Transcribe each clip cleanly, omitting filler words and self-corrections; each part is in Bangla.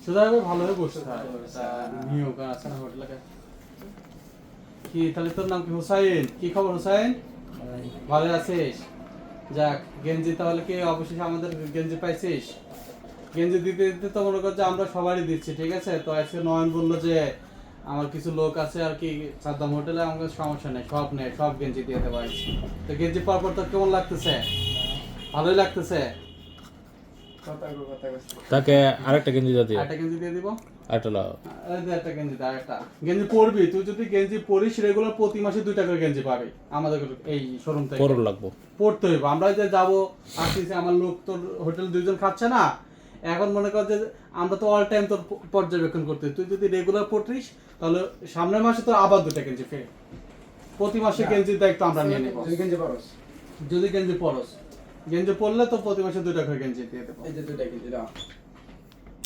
সুদাইবে ভালোভাবে বসতে হয় নিয়োগ আছে না হোটেলে কি তাহলে তোর নাম কি হুসাইন কি খবর হুসাইন ভালো আছিস যাক গেঞ্জি তাহলে কি অবশেষে আমাদের গেঞ্জি পাইছিস গেঞ্জি দিতে দিতে তো মনে করছে আমরা সবারই দিচ্ছি ঠিক আছে তো আজকে নয়ন বললো যে আমার কিছু লোক আছে আর কি সাদ্দাম হোটেলে আমাকে সমস্যা নেই সব গেঞ্জি দিয়ে দেবো তো গেঞ্জি পাওয়ার পর তোর কেমন লাগতেছে ভালোই লাগতেছে তাকে আরেকটা গেঞ্জি দিয়ে একটা গেঞ্জি দিয়ে দিব আরেকটা লাও একটা গেঞ্জি দা একটা গেঞ্জি পরবি তুই যদি গেঞ্জি পরিস রেগুলার প্রতি মাসে 2টা করে গেঞ্জি পাবি আমাদের এই শোরুম থেকে পরর লাগবো পড়তে হইব আমরা যে যাবো আসতেছি আমার লোক তোর হোটেল দুইজন খাচ্ছে না এখন মনে কর যে আমরা তো অল টাইম তোর পর্যবেক্ষণ করতে তুই যদি রেগুলার পড়তিস তাহলে সামনের মাসে তো আবার 2টা গেঞ্জি ফের প্রতি মাসে গেঞ্জির দায়িত্ব আমরা নিয়ে নেব যদি গেঞ্জি পরস গেঞ্জি পরলে তো প্রতি মাসে 2টা করে গেঞ্জি দিয়ে দেবো এই যে 2টা গেঞ্জি দাও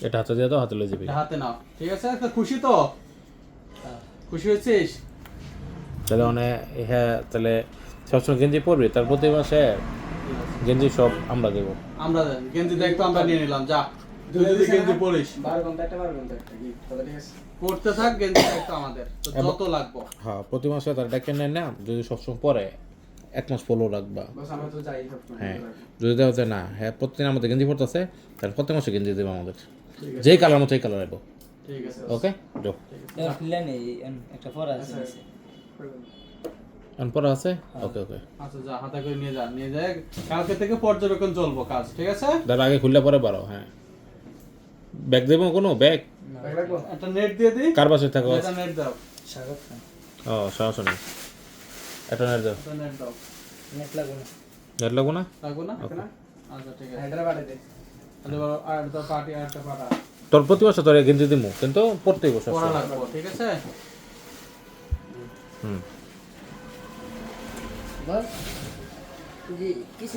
এটা হাতে দিয়ে দাও হাতে লয়ে যাবি হাতে নাও ঠিক আছে তো খুশি তো খুশি হয়েছিস তাহলে হ্যাঁ তাহলে সবসময় গেঞ্জি পরবি তার প্রতি মাসে গেঞ্জি সব আমরা দেবো আমরা গেঞ্জি দায়িত্ব আমরা নিয়ে নিলাম যা তুই যদি গেঞ্জি পরিস 12 ঘন্টা একটা কি তাহলে ঠিক আছে পড়তে থাক গেঞ্জি দায়িত্ব আমাদের তো যত লাগবো হ্যাঁ প্রতি মাসে তার ডেকে নেয় না যদি সবসময় পরে 1 মাস ফলো রাখবা বস আমরা তো যাই সব হ্যাঁ যদি দেখা যায় না হ্যাঁ প্রতিদিন আমাদের গেঞ্জি পড়তেছে তাহলে প্রত্যেক মাসে গেঞ্জি দেবো আমাদের যেই কালার মতো এই কালার রাখবো ঠিক আছে ওকে যাও এবার খুললে নেই একটা পড়া আছে নিচে। পরে আছে ওকে ওকে আচ্ছা যা হাতে করে নিয়ে যায় কালকে থেকে পর্যবেক্ষণ চলবো কাজ ঠিক আছে তার আগে খুললে পরে বাড়াও হ্যাঁ ব্যাগ দেবো কোনো ব্যাগ রাখবো একটা নেট দিয়ে দিই কার বাসে থাকো একটা নেট দাও স্বাগত খান ও সমস্যা নেই এটা নেট দাও একটা নেট দাও নেট লাগবে না নেট লাগবো না লাগবো না Okay. আচ্ছা ঠিক আছে হায়দ্রাবাদ দে তাহলে এবার আর তো পার্টি আর একটা পাটা তোর প্রতি মাসে তোর গেঞ্জি দিমু কিন্তু পড়তেই বসে পড়া লাগবো ঠিক আছে হুম বল জি কিছু